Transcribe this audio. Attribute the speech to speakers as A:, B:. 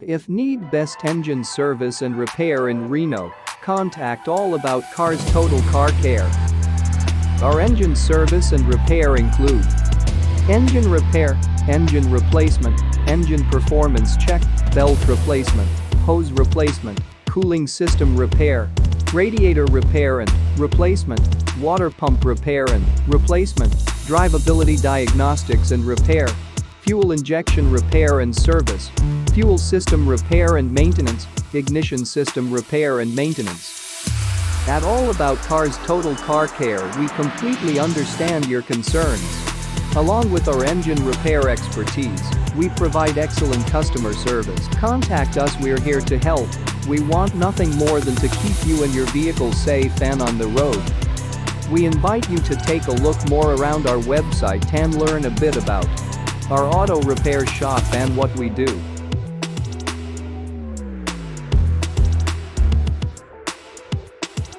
A: If need best engine service and repair in Reno, contact All About Cars Total Car Care. Our engine service and repair include engine repair, engine replacement, engine performance check, belt replacement, hose replacement, cooling system repair, radiator repair and replacement, water pump repair and replacement, drivability diagnostics and repair, fuel injection repair and service, fuel system repair and maintenance, ignition system repair and maintenance. At All About Cars Total Car Care, we completely understand your concerns. Along with our engine repair expertise, we provide excellent customer service. Contact us, we're here to help. We want nothing more than to keep you and your vehicle safe and on the road. We invite you to take a look more around our website and learn a bit about our auto repair shop and what we do.